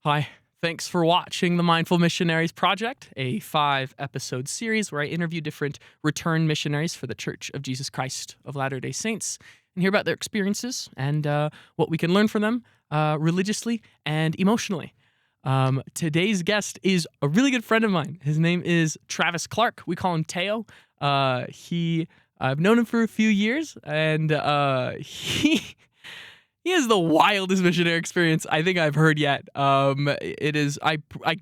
Hi. Thanks for watching the Mindful Missionaries Project, a 5-episode series where I interview different returned missionaries for the Church of Jesus Christ of Latter-day Saints and hear about their experiences and what we can learn from them religiously and emotionally. Today's guest is a really good friend of mine. His name is Travis Clarke. We call him Teyo. I've known him for a few years, and he has the wildest missionary experience I think I've heard yet. It is, I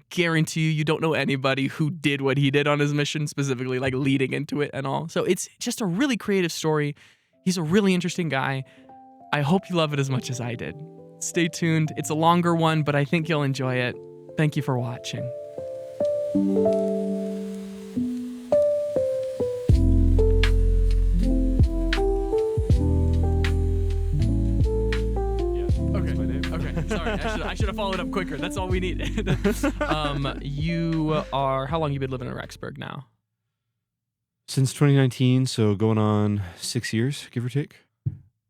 guarantee you don't know anybody who did what he did on his mission, specifically like leading into it and all. So it's just a really creative story. He's a really interesting guy. I hope you love it as much as I did. Stay tuned. It's a longer one, but I think you'll enjoy it. Thank you for watching. Sorry, I should have followed up quicker. That's all we needed. How long you been living in Rexburg now? Since 2019, so going on 6 years, give or take.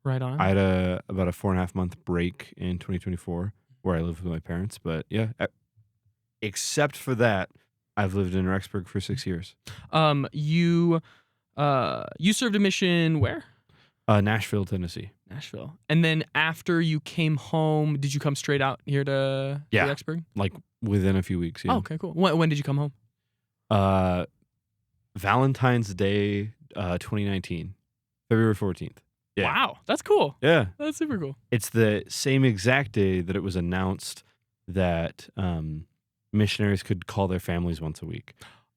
Right on. I had about a 4.5 month break in 2024 where I lived with my parents, but yeah, except for that, I've lived in Rexburg for 6 years. You served a mission where? Nashville, Tennessee. Nashville. And then after you came home, did you come straight out here to Rexburg? Like within a few weeks. Yeah. Oh, okay, cool. When did you come home? Valentine's Day, 2019, February 14th. Yeah. Wow, that's cool. Yeah. That's super cool. It's the same exact day that it was announced that missionaries could call their families once a week.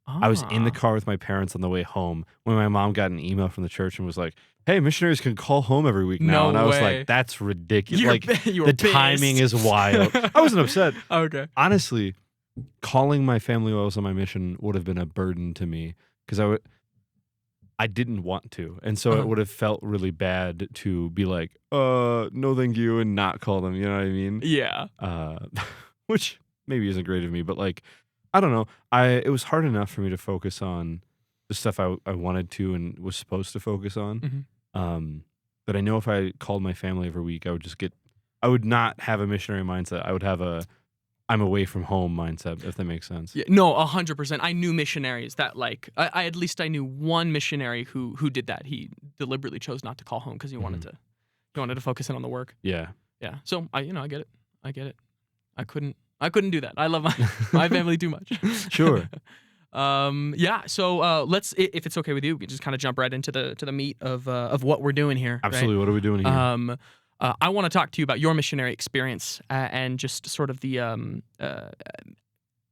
I was in the car with my parents on the way home when my mom got an email from the church and was like, "Hey, missionaries can call home every week now." And I was like, "That's ridiculous. The timing is wild." I wasn't upset. Okay. Honestly, calling my family while I was on my mission would have been a burden to me because I didn't want to. And so it would have felt really bad to be like, no thank you, and not call them, you know what I mean? Yeah. Which maybe isn't great of me, but like, I don't know. It was hard enough for me to focus on the stuff I wanted to and was supposed to focus on. Mm-hmm. But I know if I called my family every week, I would not have a missionary mindset. I would have I'm away from home mindset, if that makes sense. Yeah, no, 100%. I knew missionaries that I at least I knew one missionary who did that. He deliberately chose not to call home because he wanted to focus in on the work. Yeah. Yeah. So I get it. I get it. I couldn't do that. I love my family too much. Sure. Yeah. So let's, if it's okay with you, we can just kind of jump right into the meat of what we're doing here. Absolutely. Right? What are we doing here? I want to talk to you about your missionary experience and just sort of the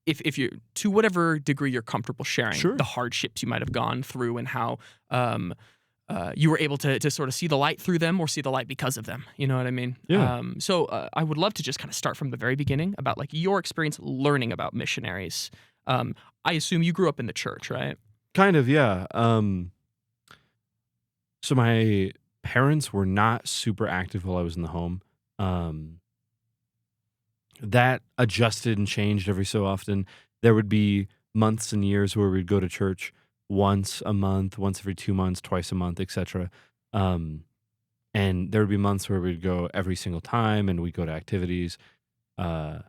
if you, to whatever degree you're comfortable sharing, Sure, the hardships you might have gone through and how you were able to sort of see the light through them or see the light because of them. You know what I mean? Yeah. So I would love to just kind of start from the very beginning about like your experience learning about missionaries. I assume you grew up in the church, right? Kind of, yeah. So my parents were not super active while I was in the home. That adjusted and changed every so often. There would be months and years where we'd go to church once a month, once every 2 months, twice a month, etc. And there would be months where we'd go every single time and we'd go to activities. I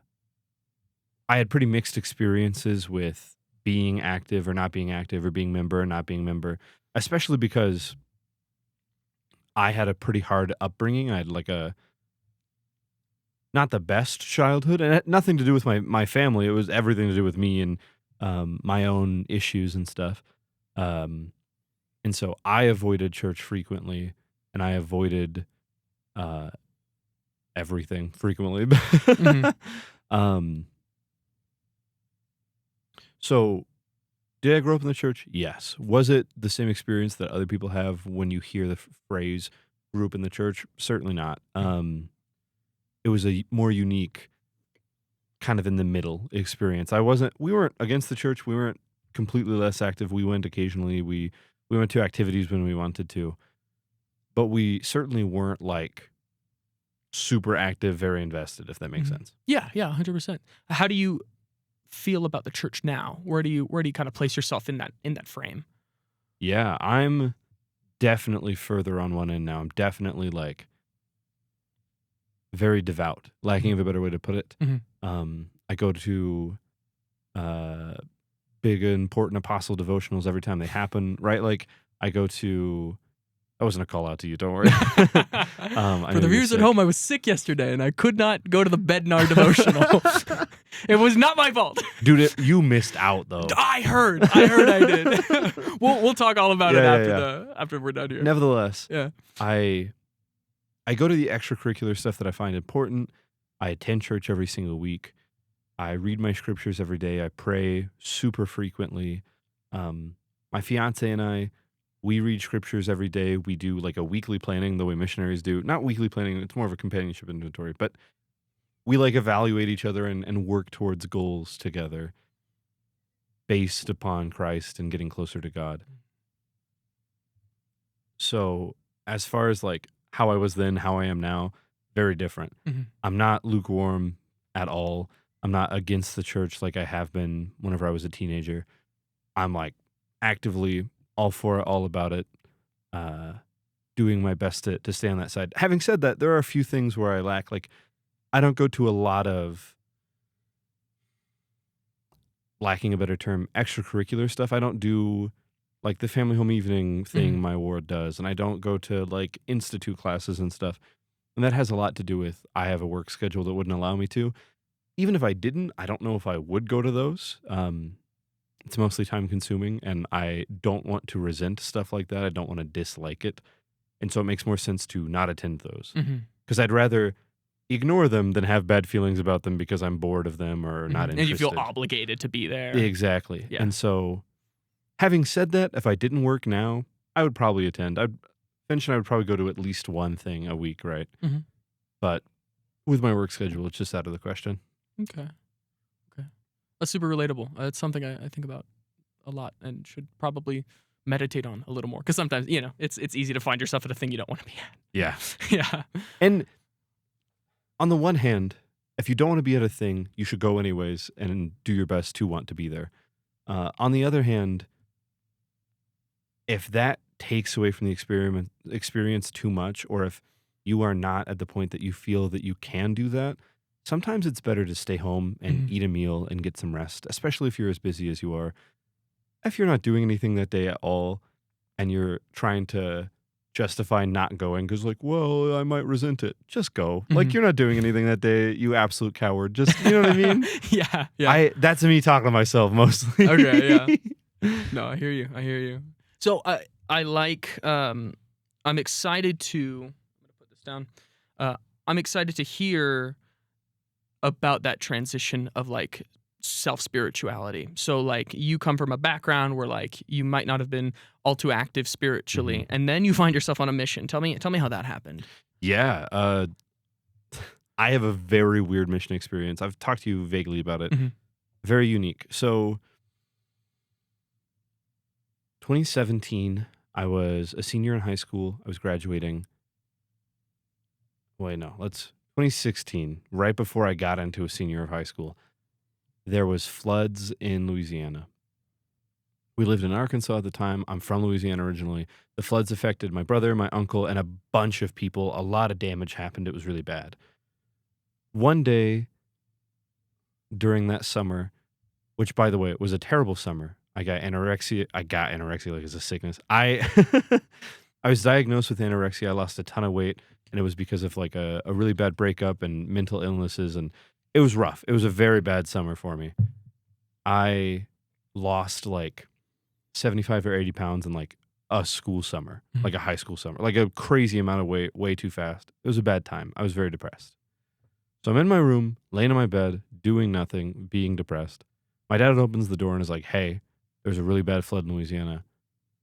had pretty mixed experiences with being active or not being active or being member or not being member, especially because I had a pretty hard upbringing. I had like not the best childhood, and it had nothing to do with my family. It was everything to do with me and my own issues and stuff. And so I avoided church frequently, and I avoided everything frequently. Mm-hmm. So did I grow up in the church? Yes. Was it the same experience that other people have when you hear the phrase grew up in the church? Certainly not. It was a more unique kind of in the middle experience. We weren't against the church. We weren't completely less active. We went occasionally. We went to activities when we wanted to, but we certainly weren't like super active, very invested, if that makes sense. Yeah. 100%. How do you feel about the church now? Where do you kind of place yourself in that frame? Yeah, I'm definitely further on one end now. I'm definitely like very devout, lacking of a better way to put it. Mm-hmm. I I go to big important apostle devotionals every time they happen, right? Like I go to. I wasn't a call out to you. Don't worry. I For know the you're viewers at sick. home, I was sick yesterday and I could not go to the Bednar devotional. It was not my fault. Dude, you missed out though. I heard I did. We'll talk all about it after we're done here. Nevertheless, Yeah. I go to the extracurricular stuff that I find important. I attend church every single week. I read my scriptures every day. I pray super frequently. My fiance and I, we read scriptures every day. We do like a weekly planning the way missionaries do. Not weekly planning, it's more of a companionship inventory, but we like evaluate each other and work towards goals together based upon Christ and getting closer to God. So as far as like how I was then, how I am now, very different. Mhm. I'm not lukewarm at all. I'm not against the church like I have been whenever I was a teenager. I'm like actively all for it, all about it, doing my best to stay on that side. Having said that, there are a few things where I lack. Like, I don't go to a lot of, lacking a better term, extracurricular stuff. I don't do like the family home evening thing my ward does, and I don't go to like institute classes and stuff. And that has a lot to do with I have a work schedule that wouldn't allow me to. Even if I didn't, I don't know if I would go to those. It's mostly time consuming, and I don't want to resent stuff like that. I don't want to dislike it. And so it makes more sense to not attend those. Because I'd rather ignore them than have bad feelings about them because I'm bored of them or not interested. And you feel obligated to be there. Exactly. Yeah. And so, having said that, if I didn't work now, I would probably attend. I would probably go to at least one thing a week, right? But with my work schedule, it's just out of the question. Okay. That's super relatable. It's something I think about a lot and should probably meditate on a little more. Because sometimes, it's easy to find yourself at a thing you don't want to be at. Yeah. Yeah. And on the one hand, if you don't want to be at a thing, you should go anyways and do your best to want to be there. On the other hand, if that takes away from the experience too much, or if you are not at the point that you feel that you can do that, sometimes it's better to stay home and eat a meal and get some rest, especially if you're as busy as you are. If you're not doing anything that day at all and you're trying to justify not going because like, well, I might resent it, just go. Like, you're not doing anything that day, you absolute coward. Just, you know what I mean? Yeah. That's me talking to myself mostly. Okay, yeah. No, I hear you. So I like, I'm excited to, I'm going to put this down. I'm excited to hear about that transition of like self-spirituality. So like you come from a background where like you might not have been all too active spiritually, and then you find yourself on a mission. Tell me how that happened. Yeah. I have a very weird mission experience. I've talked to you vaguely about it. Very unique. So 2017, I was a senior in high school. I was graduating. 2016, right before I got into a senior of high school, there was floods in Louisiana. We lived in Arkansas at the time. I'm from Louisiana originally. The floods affected my brother, my uncle, and a bunch of people. A lot of damage happened. It was really bad. One day during that summer, which by the way, it was a terrible summer. I got anorexia like it's a sickness. I was diagnosed with anorexia. I lost a ton of weight, and it was because of like a really bad breakup and mental illnesses, and it was rough. It was a very bad summer for me. I lost like 75 or 80 pounds in like a school summer, like a high school summer, like a crazy amount of weight, way too fast. It was a bad time. I was very depressed. So I'm in my room, laying in my bed, doing nothing, being depressed. My dad opens the door and is like, hey, there's a really bad flood in Louisiana.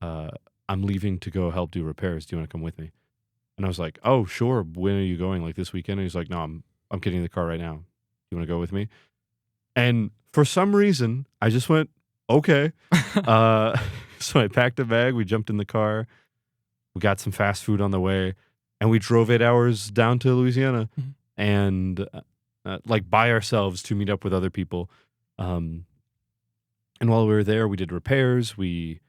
I'm leaving to go help do repairs. Do you want to come with me? And I was like, oh, sure. When are you going? Like this weekend? And he's like, no, I'm getting in the car right now. You want to go with me? And for some reason, I just went, okay. So I packed a bag. We jumped in the car. We got some fast food on the way. And we drove 8 hours down to Louisiana and like by ourselves to meet up with other people. And while we were there, we did repairs. We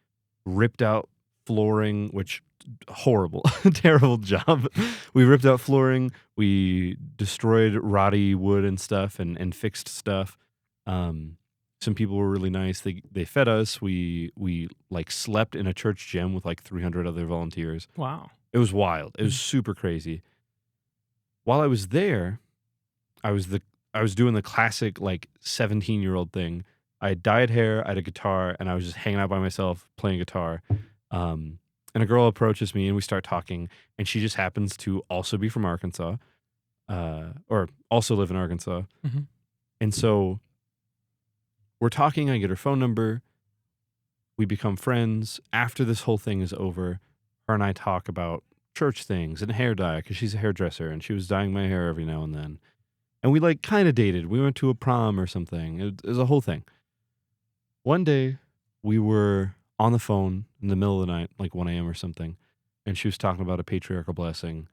ripped out flooring, which horrible, terrible job. We ripped out flooring. We destroyed rotty wood and stuff and fixed stuff. Some people were really nice. They fed us. We like slept in a church gym with like 300 other volunteers. Wow. It was wild. It was Mhm. super crazy. While I was there, I was doing the classic like 17-year-old thing. I had dyed hair, I had a guitar, and I was just hanging out by myself playing guitar. And a girl approaches me and we start talking, and she just happens to also be from Arkansas, or also live in Arkansas. Mhm. And so we're talking, I get her phone number, we become friends. After this whole thing is over, her and I talk about church things and hair dye because she's a hairdresser and she was dyeing my hair every now and then. And we like kind of dated. We went to a prom or something. It was a whole thing. One day, we were on the phone in the middle of the night, like 1 a.m. or something, and she was talking about a patriarchal blessing.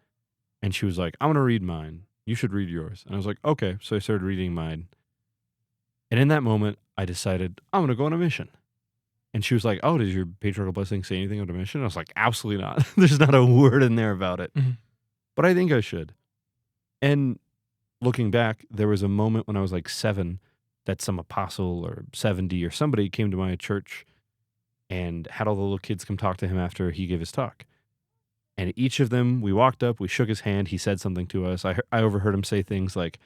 And she was like, I'm going to read mine. You should read yours. And I was like, okay. So I started reading mine. And in that moment, I decided, I'm going to go on a mission. And she was like, oh, does your patriarchal blessing say anything about a mission? I was like, absolutely not. There's not a word in there about it. Mhm. But I think I should. And looking back, there was a moment when I was like 7 that some apostle or 70 or somebody came to my church and had all the little kids come talk to him after he gave his talk. And each of them, we walked up, we shook his hand, he said something to us. I overheard him say things like,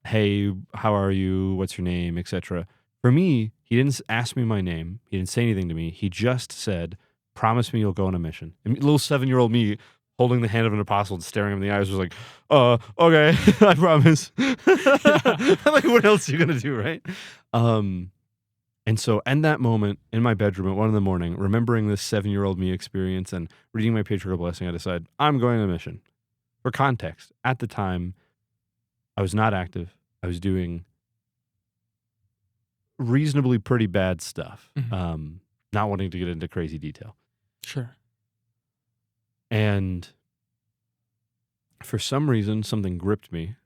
hey, how are you? What's your name? Etc. For me, he didn't ask me my name. He didn't say anything to me. He just said, promise me you'll go on a mission. And little 7-year-old me holding the hand of an apostle and staring him in the eyes was like, okay, I promise. Like, what else are you going to do, right? And so in that moment, in my bedroom at 1 a.m, remembering this 7-year-old me experience and reading my patriarchal blessing, I decided I'm going on a mission. For context, at the time, I was not active. I was doing reasonably pretty bad stuff. Mhm. Not wanting to get into crazy detail. Sure. And for some reason, something gripped me.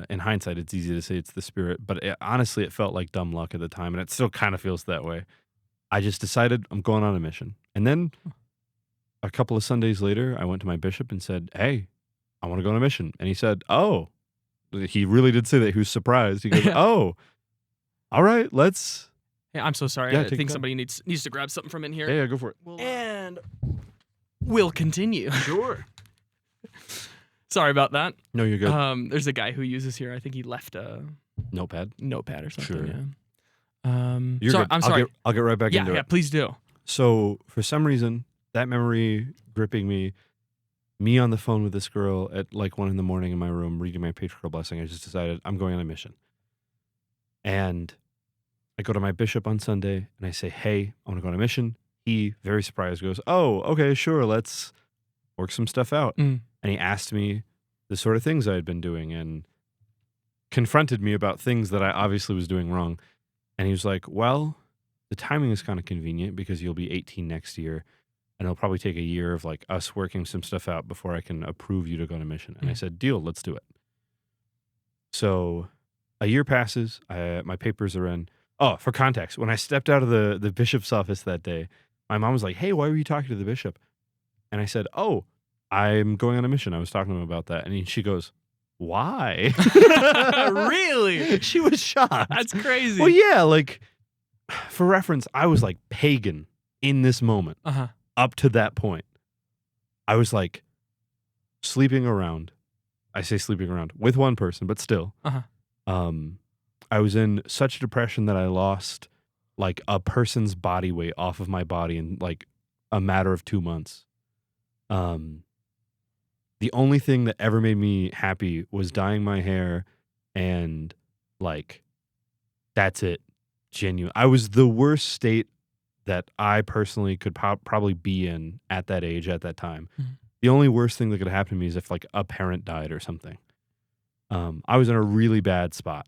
In hindsight, it's easy to say it's the Spirit, but honestly, it felt like dumb luck at the time, and it still kind of feels that way. I just decided I'm going on a mission. And then a couple of Sundays later, I went to my bishop and said, hey, I want to go on a mission. And he said, oh. He really did say that. He was surprised. He goes, oh, all right, let's. Yeah, I'm so sorry. Yeah, I take think your time. somebody needs to grab something from in here. Yeah, go for it. And we'll continue. Sure. Sorry about that. No, you're good. There's a guy who uses here. I think he left a Notepad. notepad or something. Sure. Yeah. You're Sorry, good. I'm sorry. I'll get right back Yeah, into yeah. it. Please do. So for some reason, that memory gripping me on the phone with this girl at like 1 a.m. in my room reading my patriarchal blessing, I just decided I'm going on a mission. And I go to my bishop on Sunday and I say, hey, I want to go on a mission. He, very surprised, goes, oh, okay, sure, let's work some stuff out. Mm. And he asked me the sort of things I had been doing and confronted me about things that I obviously was doing wrong. And he was like, well, the timing is kind of convenient because you'll be 18 next year. And it'll probably take a year of like us working some stuff out before I can approve you to go on a mission. And I said, deal, let's do it. So a year passes. My papers are in. Oh, for context, when I stepped out of the bishop's office that day, my mom was like, hey, why were you talking to the bishop? And I said, oh, I'm going on a mission. I was talking to him about that. And she goes, why? Really? She was shocked. That's crazy. Well, yeah, like for reference, I was like pagan in this moment. Uh-huh. Up to that point, I was like sleeping around. I say sleeping around with one person, but still. Uh-huh. I was in such depression that I lost like a person's body weight off of my body in like a matter of 2 months. The only thing that ever made me happy was dyeing my hair, and like that's it. Genuine. I was the worst state that I personally could probably be in at that age, at that time. Mhm. The only worst thing that could happen to me is if like a parent died or something. I was in a really bad spot.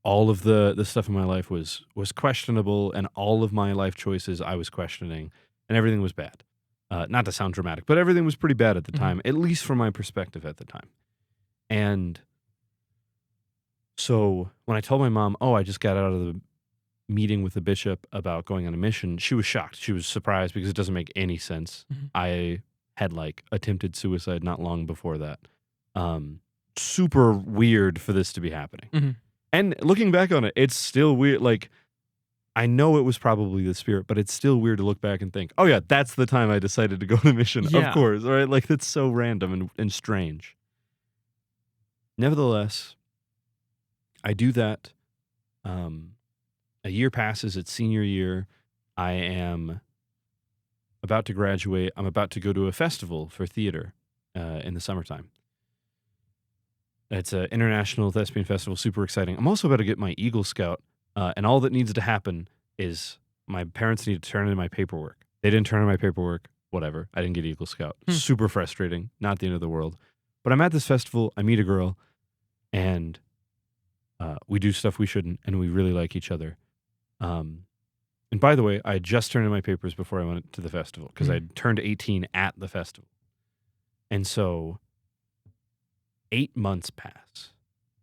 All of the stuff in my life was questionable, and all of my life choices I was questioning, and everything was bad. Not to sound dramatic, but everything was pretty bad at the time, at least from my perspective at the time. And so when I told my mom, oh, I just got out of the meeting with the bishop about going on a mission, she was shocked. She was surprised because it doesn't make any sense. Mhm. I had like attempted suicide not long before that. super weird for this to be happening. Mhm. And looking back on it, it's still weird. Like, I know it was probably the Spirit, but it's still weird to look back and think, oh yeah, that's the time I decided to go on a mission. Of Yeah. course, right? Like, that's so random and strange. Nevertheless, I do that. A year passes, it's senior year. I am about to graduate. I'm about to go to a festival for theater in the summertime. It's an international thespian festival, super exciting. I'm also about to get my Eagle Scout, and all that needs to happen is my parents need to turn in my paperwork. They didn't turn in my paperwork, whatever. I didn't get Eagle Scout. Super frustrating, not the end of the world. But I'm at this festival, I meet a girl, and we do stuff we shouldn't, and we really like each other. And by the way, I had just turned in my papers before I went to the festival because I turned 18 at the festival. And so 8 months pass.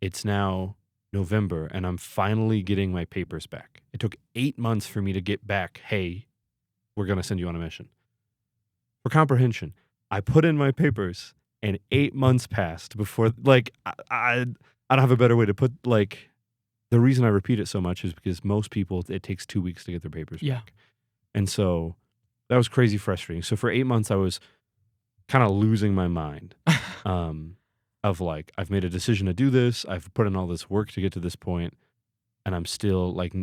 It's now November, and I'm finally getting my papers back. It took 8 months for me to get back, hey, we're going to send you on a mission. For comprehension, I put in my papers, and 8 months passed before, like, I don't have a better way to put, like, the reason I repeat it so much is because most people, it takes 2 weeks to get their papers back. And so that was crazy frustrating. So for 8 months, I was kind of losing my mind of like, I've made a decision to do this. I've put in all this work to get to this point, and I'm still like,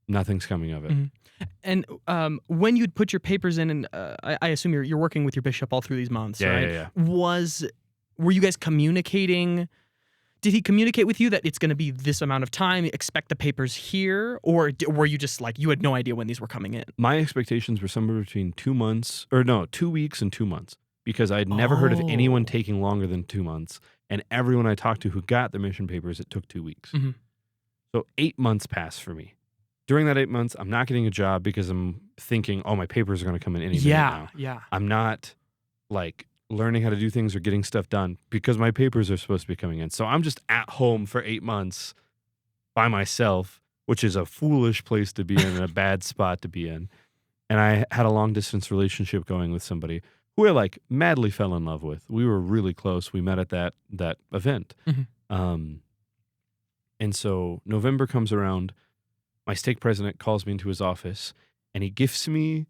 nothing's coming of it. And when you'd put your papers in, and I assume you're working with your bishop all through these months, right? Yeah. Were you guys communicating? Did he communicate with you that it's going to be this amount of time, expect the papers here? Or were you just like, you had no idea when these were coming in? My expectations were somewhere between 2 weeks and 2 months, because I'd never heard of anyone taking longer than 2 months. And everyone I talked to who got their mission papers, it took 2 weeks. So 8 months passed for me. During that 8 months, I'm not getting a job because I'm thinking, oh, my papers are going to come in any minute now. Yeah. I'm not like learning how to do things or getting stuff done because my papers are supposed to be coming in. So I'm just at home for 8 months by myself, which is a foolish place to be in and a bad spot to be in. And I had a long distance relationship going with somebody who I like madly fell in love with. We were really close. We met at that event. And so November comes around. My stake president calls me into his office, and he gifts me.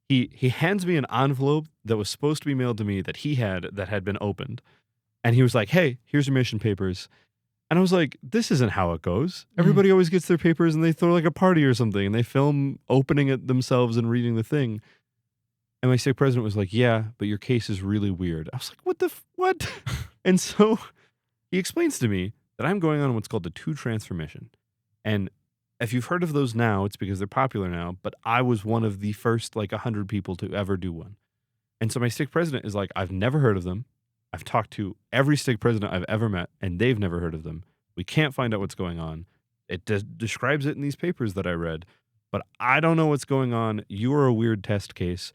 He hands me an envelope that was supposed to be mailed to me that had been opened. And he was like, hey, here's your mission papers. And I was like, this isn't how it goes. Everybody always gets their papers and they throw like a party or something and they film opening it themselves and reading the thing. And my stake president was like, yeah, but your case is really weird. I was like, what? And so he explains to me that I'm going on what's called the 2 transfer mission. And if you've heard of those now, it's because they're popular now, but I was one of the first like 100 people to ever do one. And so my stake president is like, I've never heard of them. I've talked to every stake president I've ever met, and they've never heard of them. We can't find out what's going on. It describes it in these papers that I read, but I don't know what's going on. You are a weird test case.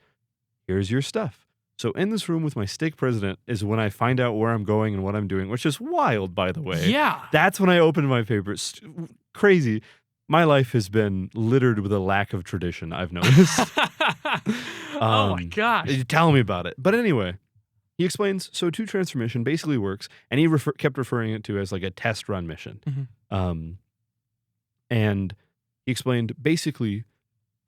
Here's your stuff. So in this room with my stake president is when I find out where I'm going and what I'm doing, which is wild, by the way. Yeah. That's when I opened my papers. Crazy. My life has been littered with a lack of tradition, I've noticed. Oh my gosh. Tell me about it. But anyway, he explains, so 2 transformation basically works, and he kept referring it to as like a test run mission. And he explained basically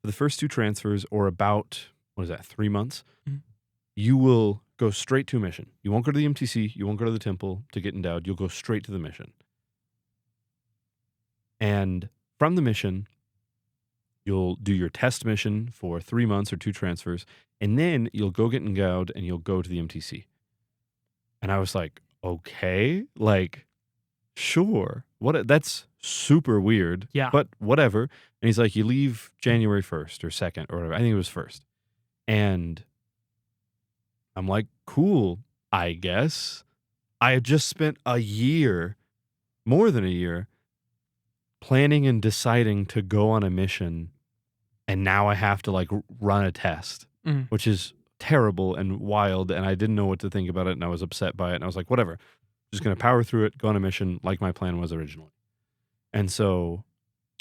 for the first 2 transfers, or about, 3 months, you will go straight to a mission. You won't go to the MTC, you won't go to the temple to get endowed, you'll go straight to the mission. And from the mission, you'll do your test mission for 3 months or 2 transfers, and then you'll go get endowed and you'll go to the MTC. And I was like, okay, like, sure. That's super weird. Yeah. But whatever. And he's like, you leave January 1st or 2nd or whatever. I think it was 1st. And I'm like, cool, I guess. I had just spent a year, more than a year, planning and deciding to go on a mission, and now I have to like run a test, which is terrible and wild, and I didn't know what to think about it, and I was upset by it, and I was like, whatever, just gonna power through it, go on a mission like my plan was originally. And so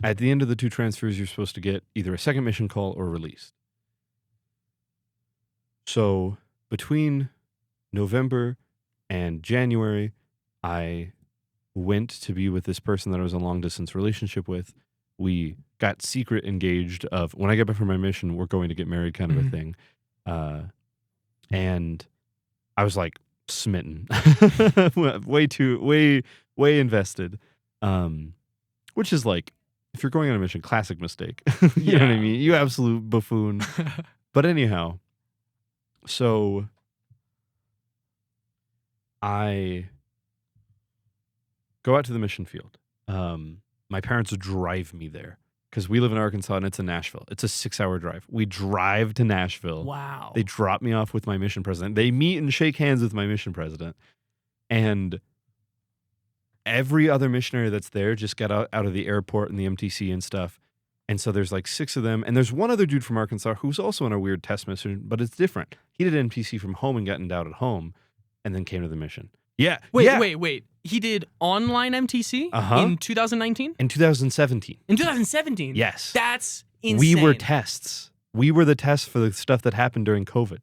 at the end of the 2 transfers, you're supposed to get either a second mission call or released. So between November and January, I went to be with this person that I was in a long distance relationship with. We got secret engaged of when I get back from my mission, we're going to get married kind of a thing. And I was like smitten, way invested. Which is like, if you're going on a mission, classic mistake. You know what I mean? You absolute buffoon. But anyhow, so I go out to the mission field. My parents drive me there because we live in Arkansas and it's in Nashville. It's a 6-hour drive. We drive to Nashville. Wow. They drop me off with my mission president. They meet and shake hands with my mission president. And every other missionary that's there just got out of the airport and the MTC and stuff. And so there's like 6 of them. And there's one other dude from Arkansas who's also on a weird test mission, but it's different. He did MTC from home and got endowed at home and then came to the mission. Yeah. Wait. He did online MTC in 2019? In 2017. In 2017? Yes. That's insane. We were tests. We were the tests for the stuff that happened during COVID.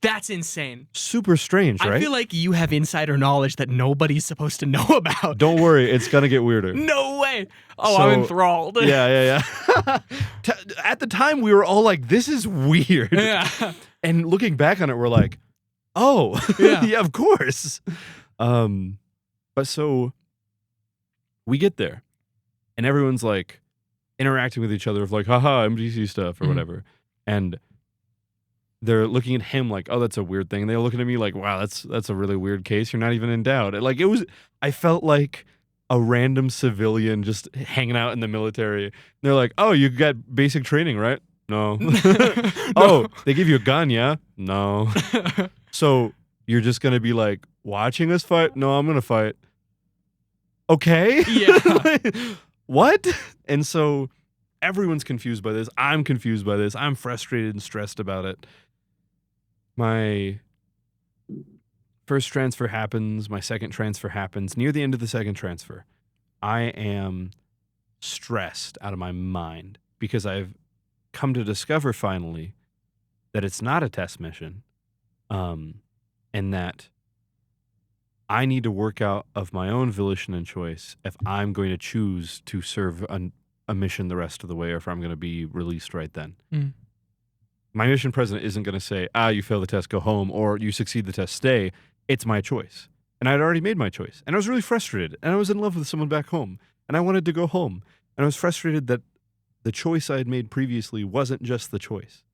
That's insane. Super strange, right? I feel like you have insider knowledge that nobody's supposed to know about. Don't worry. It's going to get weirder. No way. Oh, so, I'm enthralled. Yeah. At the time, we were all like, this is weird. Yeah. And looking back on it, we're like, oh, yeah, of course. But so we get there and everyone's like interacting with each other of like, haha, MDC stuff or whatever. And they're looking at him like, oh, that's a weird thing. And they're looking at me like, wow, that's a really weird case. You're not even endowed. I felt like a random civilian just hanging out in the military. And they're like, oh, you got basic training, right? No. Oh, they give you a gun, yeah? No. So you're just going to be like watching us fight? No, I'm going to fight. Okay. Yeah. What? And so everyone's confused by this. I'm confused by this. I'm frustrated and stressed about it. My first transfer happens. My second transfer happens. Near the end of the second transfer, I am stressed out of my mind because I've come to discover finally that it's not a test mission, and that I need to work out of my own volition and choice if I'm going to choose to serve a mission the rest of the way or if I'm going to be released right then. My mission president isn't going to say, you fail the test, go home, or you succeed the test, stay. It's my choice. And I'd already made my choice. And I was really frustrated. And I was in love with someone back home. And I wanted to go home. And I was frustrated that the choice I had made previously wasn't just the choice.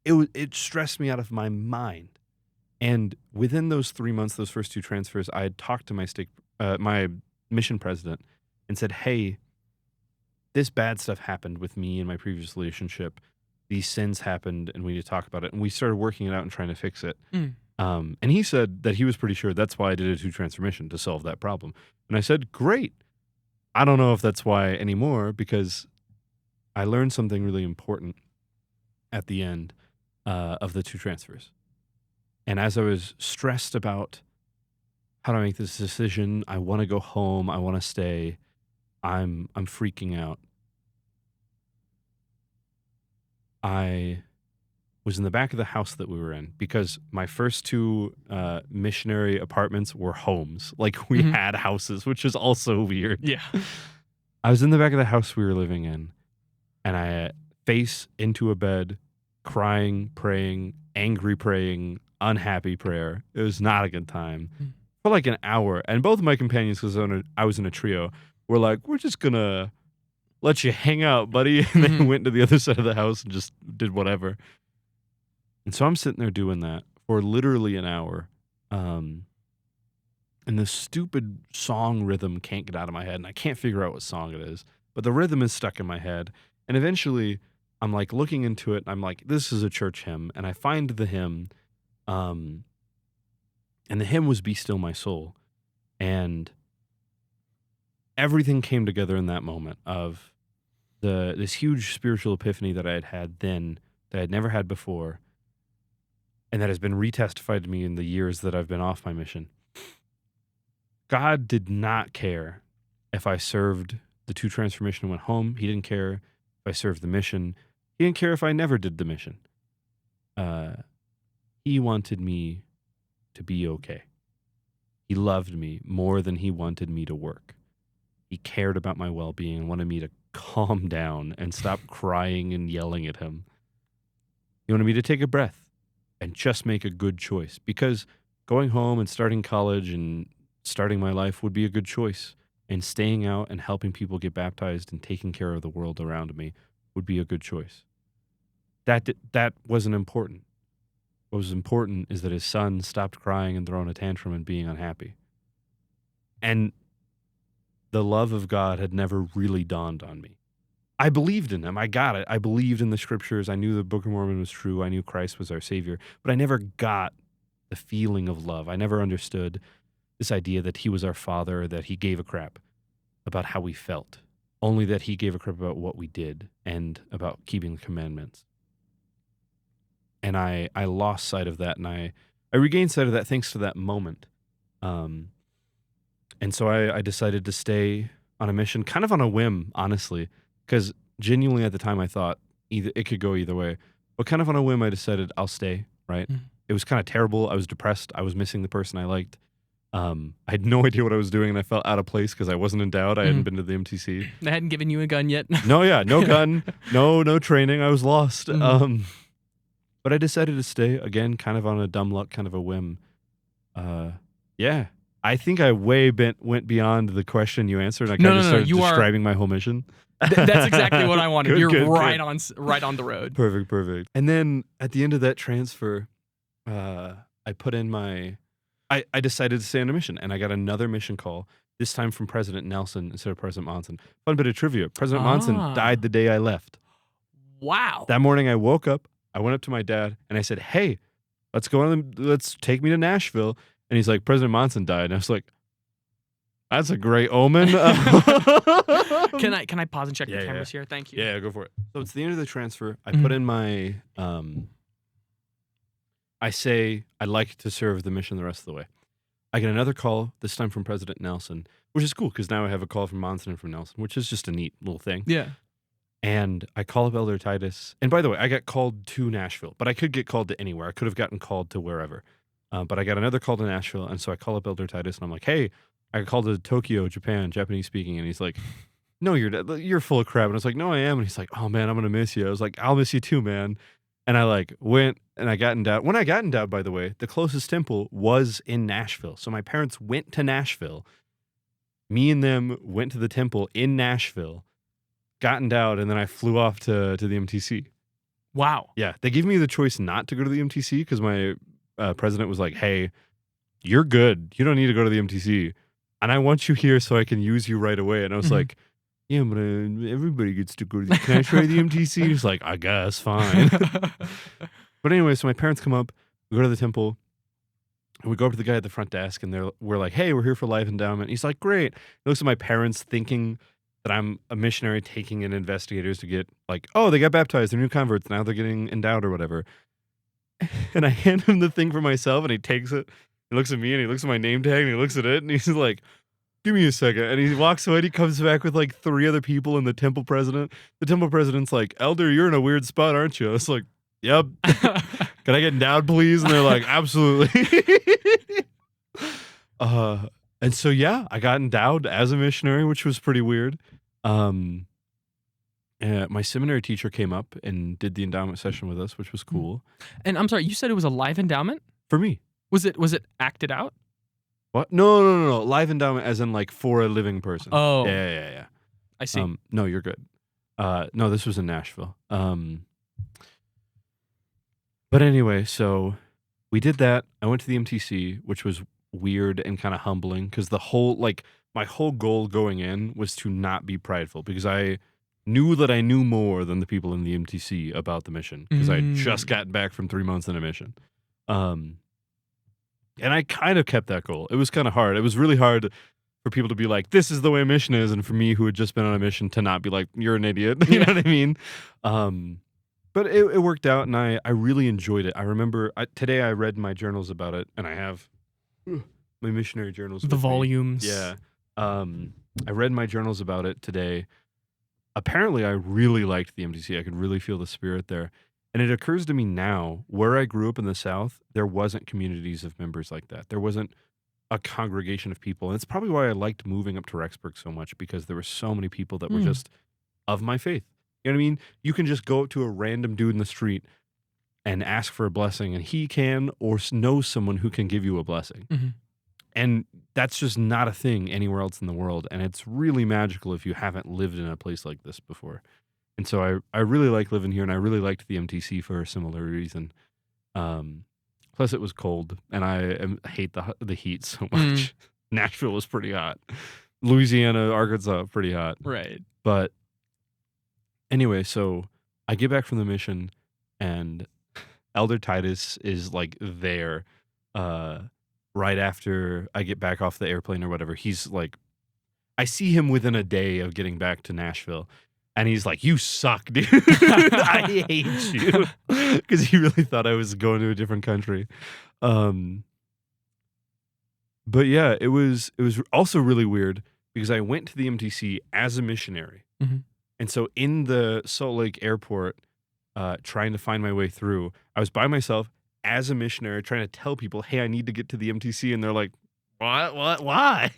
It stressed me out of my mind. And within those 3 months, those first 2 transfers, I had talked to my mission president and said, hey, this bad stuff happened with me and my previous relationship. These sins happened and we need to talk about it. And we started working it out and trying to fix it. And he said that he was pretty sure that's why I did a 2 transfer mission, to solve that problem. And I said, great. I don't know if that's why anymore, because I learned something really important at the end of the 2 transfers. And as I was stressed about how do I make this decision, I want to go home, I want to stay, I'm freaking out. I was in the back of the house that we were in because my first 2 missionary apartments were homes. Like we had houses, which is also weird. Yeah. I was in the back of the house we were living in, and I face into a bed, crying, praying, angry praying, unhappy prayer. It was not a good time for like an hour. And both of my companions, because I was in a trio, were like, we're just going to let you hang out, buddy. And they went to the other side of the house and just did whatever. And so I'm sitting there doing that for literally an hour. And this stupid song rhythm can't get out of my head. And I can't figure out what song it is. But the rhythm is stuck in my head. And eventually I'm like looking into it. And I'm like, this is a church hymn. And I find the hymn. And the hymn was Be Still My Soul. And everything came together in that moment of this huge spiritual epiphany that I had had then that I had never had before, and that has been retestified to me in the years that I've been off my mission. God did not care if I served the 2 transformation and went home. He didn't care if I served the mission. He didn't care if I never did the mission. He wanted me to be okay. He loved me more than he wanted me to work. He cared about my well-being and wanted me to calm down and stop crying and yelling at him. He wanted me to take a breath and just make a good choice, because going home and starting college and starting my life would be a good choice, and staying out and helping people get baptized and taking care of the world around me would be a good choice. That wasn't important. What was important is that his son stopped crying and throwing a tantrum and being unhappy. And the love of God had never really dawned on me. I believed in him. I got it. I believed in the scriptures. I knew the Book of Mormon was true. I knew Christ was our Savior. But I never got the feeling of love. I never understood this idea that he was our Father, that he gave a crap about how we felt. Only that he gave a crap about what we did and about keeping the commandments. And I lost sight of that, and I regained sight of that thanks to that moment. And so I decided to stay on a mission, kind of on a whim, honestly, because genuinely at the time I thought it could go either way. But kind of on a whim, I decided I'll stay, right? Mm-hmm. It was kind of terrible. I was depressed. I was missing the person I liked. I had no idea what I was doing, and I felt out of place because I wasn't endowed. I hadn't been to the MTC. They hadn't given you a gun yet. No gun, no training. I was lost. But I decided to stay, again, kind of on a dumb luck, kind of a whim. I think I went beyond the question you answered. And I kind of started describing my whole mission. That's exactly what I wanted. Good, You're good. right on the road. Perfect. And then at the end of that transfer, I put in I decided to stay on a mission, and I got another mission call, this time from President Nelson instead of President Monson. Fun bit of trivia. President Monson died the day I left. Wow. That morning I woke up, I went up to my dad, and I said, hey, let's take me to Nashville. And he's like, President Monson died. And I was like, that's a great omen. Can I pause and check the cameras here? Thank you. Yeah, go for it. So it's the end of the transfer. I put in my, I say I'd like to serve the mission the rest of the way. I get another call, this time from President Nelson, which is cool because now I have a call from Monson and from Nelson, which is just a neat little thing. Yeah. And I call up Elder Titus. And by the way, I got called to Nashville, but I could get called to anywhere. I could have gotten called to wherever. But I got another call to Nashville, and so I call up Elder Titus, and I'm like, hey, I got called to Tokyo, Japan, Japanese speaking. And he's like, no, you're full of crap. And I was like, no, I am. And he's like, oh, man, I'm going to miss you. I was like, I'll miss you too, man. And I went, and I got endowed. When I got endowed, by the way, the closest temple was in Nashville. So my parents went to Nashville. Me and them went to the temple in Nashville, got endowed, and then I flew off to the MTC. Wow. Yeah, they gave me the choice not to go to the MTC because my president was like, hey, you're good. You don't need to go to the MTC. And I want you here so I can use you right away. And I was like, yeah, but everybody gets to go to can I try the MTC? He's like, I guess, fine. But anyway, so my parents come up, we go to the temple, and we go up to the guy at the front desk, and we're like, hey, we're here for life endowment. He's like, great. He looks at my parents thinking that I'm a missionary taking in investigators to get like, oh, they got baptized, they're new converts, now they're getting endowed or whatever. And I hand him the thing for myself, and he takes it. He looks at me, and he looks at my name tag, and he looks at it, and he's like, give me a second. And he walks away, and he comes back with like 3 other people and the temple president. The temple president's like, Elder, you're in a weird spot, aren't you? I was like, yep. Can I get endowed, please? And they're like, absolutely. And so, yeah, I got endowed as a missionary, which was pretty weird. My seminary teacher came up and did the endowment session with us, which was cool. And I'm sorry, you said it was a live endowment? For me. Was it acted out? What? No. Live endowment as in like for a living person. Oh. Yeah. I see. No, you're good. No, this was in Nashville. But anyway, so we did that. I went to the MTC, which was weird and kind of humbling because my whole goal going in was to not be prideful because I knew that I knew more than the people in the MTC about the mission because I had just gotten back from 3 months in a mission. And I kind of kept that goal. It was kind of hard. It was really hard for people to be like, this is the way a mission is. And for me, who had just been on a mission, to not be like, you're an idiot. You know what I mean? But it worked out, and I really enjoyed it. I remember today I read my journals about it, and I have my missionary journals. The volumes. Yeah. I read my journals about it today. Apparently, I really liked the MTC. I could really feel the spirit there. And it occurs to me now, where I grew up in the South, there wasn't communities of members like that. There wasn't a congregation of people. And it's probably why I liked moving up to Rexburg so much, because there were so many people that were Mm. just of my faith. You know what I mean? You can just go up to a random dude in the street and ask for a blessing, and he can or knows someone who can give you a blessing. Mhm. And that's just not a thing anywhere else in the world. And it's really magical if you haven't lived in a place like this before. And so I really like living here, and I really liked the MTC for a similar reason. Plus, it was cold, and I hate the heat so much. Nashville was pretty hot. Louisiana, Arkansas, pretty hot. Right. But anyway, so I get back from the mission, and Elder Titus is like there right after I get back off the airplane or whatever. He's like, I see him within a day of getting back to Nashville. And he's like, "You suck, dude. I hate you." Because he really thought I was going to a different country. But yeah, it was also really weird because I went to the MTC as a missionary. Mhm. And so in the Salt Lake airport, trying to find my way through, I was by myself as a missionary trying to tell people, "Hey, I need to get to the MTC." And they're like, "What? Why?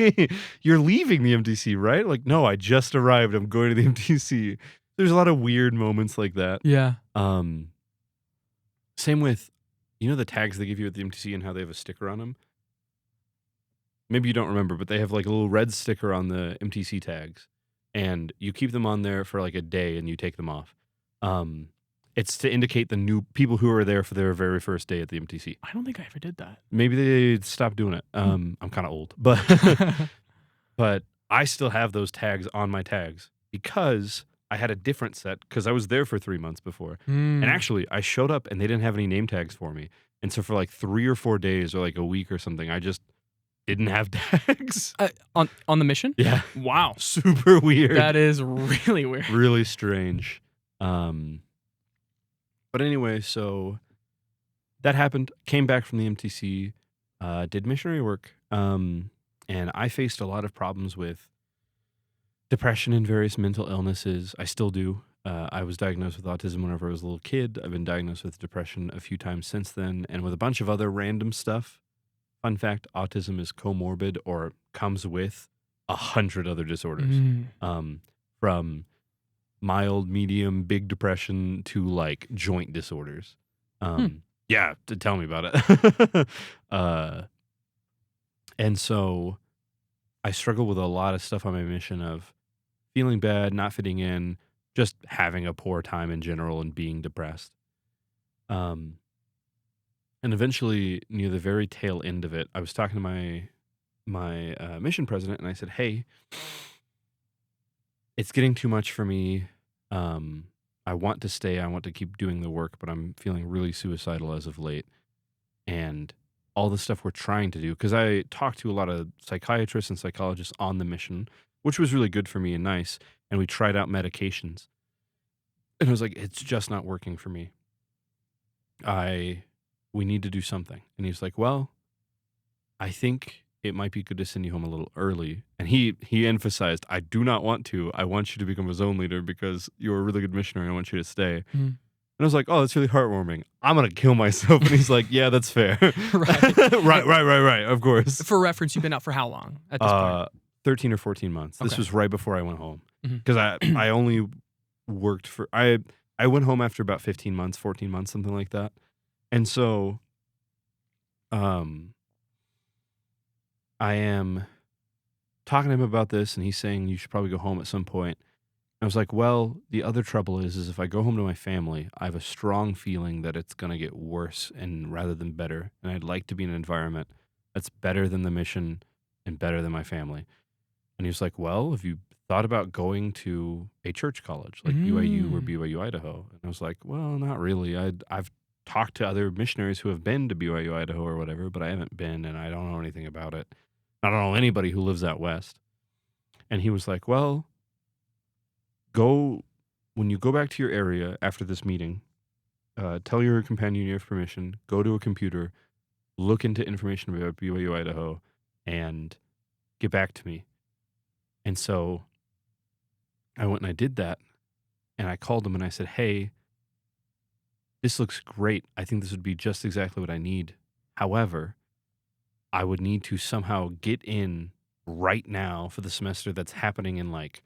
You're leaving the MTC, right?" Like, "No, I just arrived. I'm going to the MTC." There's a lot of weird moments like that. Yeah. Same with, the tags they give you at the MTC and how they have a sticker on them. Maybe you don't remember, but they have like a little red sticker on the MTC tags, and you keep them on there for like a day and you take them off. It's to indicate the new people who are there for their very first day at the MTC. I don't think I ever did that. Maybe they stopped doing it. I'm kind of old, but but I still have those tags on my tags because I had a different set because I was there for 3 months before. And actually, I showed up and they didn't have any name tags for me. And so for like 3 or 4 days or like a week or something, I just didn't have tags. On the mission? Yeah. Wow. Super weird. That is really weird. Really strange. But anyway, so that happened. Came back from the MTC, did missionary work, and I faced a lot of problems with depression and various mental illnesses. I still do. I was diagnosed with autism whenever I was a little kid. I've been diagnosed with depression a few times since then, and with a bunch of other random stuff. Fun fact, autism is comorbid or comes with 100 other disorders. From mild, medium, big depression to like joint disorders. Yeah, tell me about it. And so I struggle with a lot of stuff on my mission of feeling bad, not fitting in, just having a poor time in general and being depressed. And eventually, near the very tail end of it, I was talking to my mission president, and I said, "Hey, it's getting too much for me. I want to stay. I want to keep doing the work, but I'm feeling really suicidal as of late. And all the stuff we're trying to do," because I talked to a lot of psychiatrists and psychologists on the mission, which was really good for me and nice. And we tried out medications. And I was like, "It's just not working for me. We need to do something." And he's like, "Well, I think it might be good to send you home a little early." And he emphasized, "I do not want to. I want you to become a zone leader because you're a really good missionary. I want you to stay." And I was like, "Oh, that's really heartwarming. I'm going to kill myself." And he's like, "Yeah, that's fair." Right. Right. Of course. For reference, you've been out for how long at this point? 13 or 14 months. This Okay. was right before I went home. Because I only worked for, I went home after about 15 months, 14 months, something like that. And so, I am talking to him about this, and he's saying you should probably go home at some point. And I was like, "Well, the other trouble is if I go home to my family, I have a strong feeling that it's going to get worse and rather than better. And I'd like to be in an environment that's better than the mission and better than my family." And he was like, "Well, have you thought about going to a church college like BYU or BYU Idaho?" And I was like, "Well, not really. I've talked to other missionaries who have been to BYU Idaho or whatever, but I haven't been, and I don't know anything about it. I don't know anybody who lives out west." And he was like, "Well, when you go back to your area after this meeting, tell your companion you have permission, go to a computer, look into information about BYU Idaho, and get back to me." And so I went and I did that, and I called him and I said, "Hey, this looks great. I think this would be just exactly what I need. However, I would need to somehow get in right now for the semester that's happening in like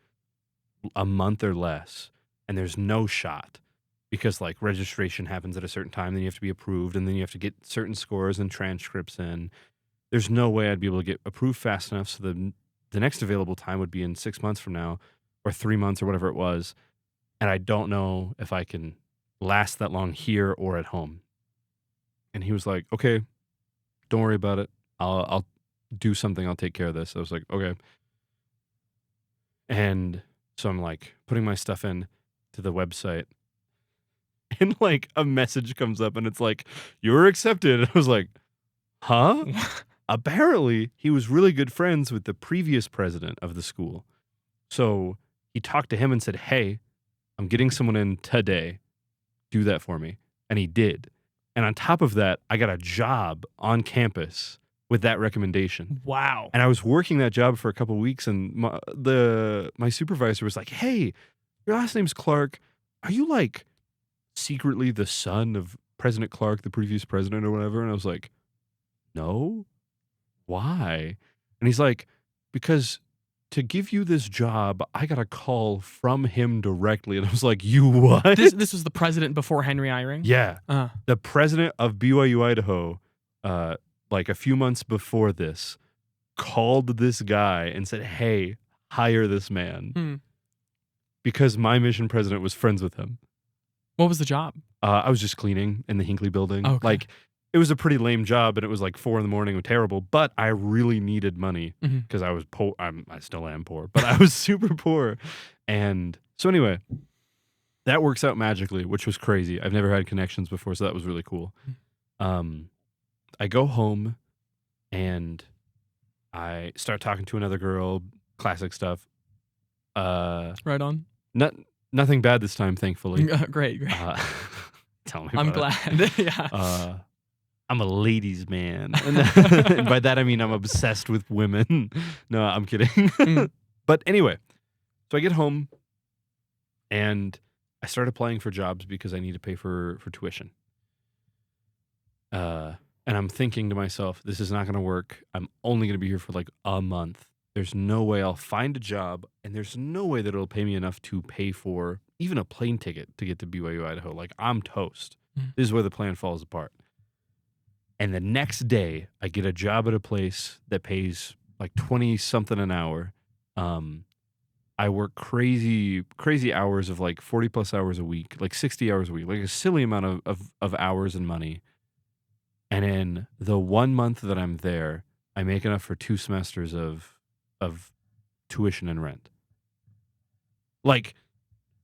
a month or less, and there's no shot because like registration happens at a certain time, then you have to be approved, and then you have to get certain scores and transcripts in. There's no way I'd be able to get approved fast enough, so the next available time would be in 6 months from now, or 3 months, or whatever it was, and I don't know if I can last that long here or at home. And he was like, "Okay, don't worry about it. I'll do something. I'll take care of this." I was like, "Okay." And so I'm like putting my stuff in to the website, and like a message comes up, and it's like, "You're accepted." I was like, "Huh?" Apparently, he was really good friends with the previous president of the school. So he talked to him and said, "Hey, I'm getting someone in today. Do that for me." And he did. And on top of that, I got a job on campus with that recommendation. Wow. And I was working that job for a couple of weeks, and my supervisor was like, "Hey, your last name's Clarke. Are you like secretly the son of President Clarke, the previous president or whatever?" And I was like, "No. Why?" And he's like, "Because to give you this job, I got a call from him directly." And I was like, "You what?" This was the president before Henry Eyring? Yeah. Uh, The president of BYU Idaho, like a few months before this, called this guy and said, "Hey, hire this man," hmm. because my mission president was friends with him. What was the job? I was just cleaning in the Hinckley building. Okay. Like, it was a pretty lame job, and it was like 4 in the morning, terrible. But I really needed money Mhm. because I was poor. I still am poor, but I was super poor. And so anyway, that works out magically, which was crazy. I've never had connections before, so that was really cool. I go home and I start talking to another girl. Classic stuff. Right on. Nothing bad this time, thankfully. Great. Tell me I'm about glad. it. Yeah. I'm a ladies' man. And by that, I mean I'm obsessed with women. No, I'm kidding. Mm. But anyway, so I get home and I start applying for jobs because I need to pay for tuition. And I'm thinking to myself, this is not going to work. I'm only going to be here for like a month. There's no way I'll find a job, and there's no way that it'll pay me enough to pay for even a plane ticket to get to BYU, Idaho. Like, I'm toast. Mm. This is where the plan falls apart. And the next day, I get a job at a place that pays like 20 something an hour. I work crazy hours of like 40 plus hours a week, like 60 hours a week, like a silly amount of hours and money. And in the 1 month that I'm there, I make enough for 2 semesters of tuition and rent. Like,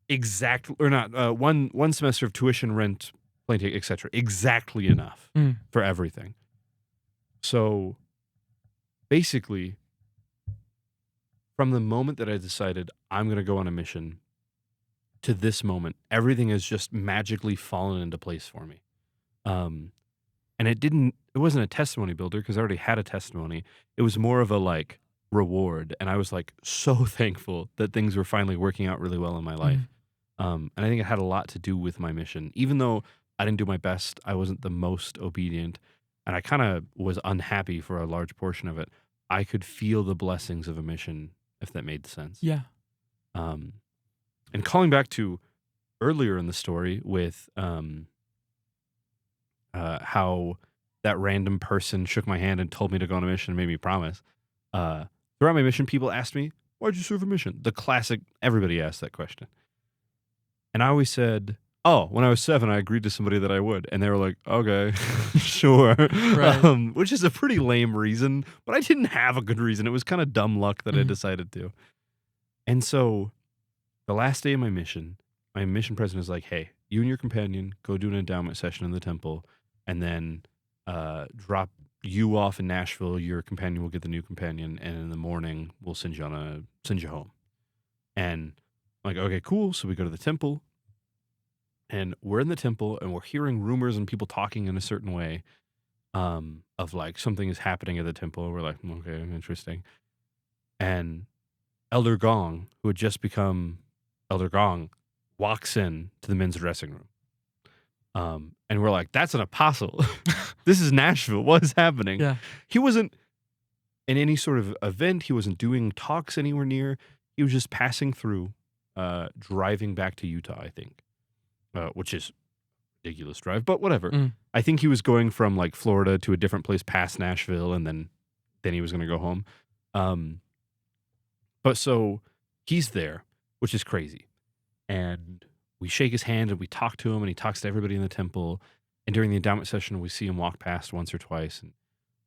exact or not, one semester of tuition, rent, plane ticket, etc. Exactly enough Mm. for everything. So basically, from the moment that I decided I'm going to go on a mission to this moment, everything has just magically fallen into place for me. And it wasn't a testimony builder because I already had a testimony. It was more of a like reward. And I was like so thankful that things were finally working out really well in my life. And I think it had a lot to do with my mission. Even though I didn't do my best, I wasn't the most obedient, and I kind of was unhappy for a large portion of it. I could feel the blessings of a mission, if that made sense. Yeah. And calling back to earlier in the story with how that random person shook my hand and told me to go on a mission and made me promise. Throughout my mission, people asked me, "Why'd you serve a mission?" The classic, everybody asked that question. And I always said, "Oh, when I was 7, I agreed to somebody that I would." And they were like, "Okay, sure." Right. Which is a pretty lame reason, but I didn't have a good reason. It was kind of dumb luck that I Mhm. decided to. And so the last day of my mission president is like, "Hey, you and your companion go do an endowment session in the temple, and then drop you off in Nashville. Your companion will get the new companion, and in the morning we'll send you home." And I'm like, "Okay, cool." So we go to the temple, and we're in the temple, and we're hearing rumors and people talking in a certain way, of like something is happening at the temple. We're like, "Okay, interesting." And Elder Gong, who had just become Elder Gong, walks in to the men's dressing room. And we're like, that's an apostle. This is Nashville. What is happening? Yeah. He wasn't in any sort of event. He wasn't doing talks anywhere near. He was just passing through, driving back to Utah, I think, which is a ridiculous drive, but whatever. Mm. I think he was going from like Florida to a different place past Nashville, and then he was going to go home. But so he's there, which is crazy. And we shake his hand and we talk to him, and he talks to everybody in the temple. And during the endowment session, we see him walk past once or twice. And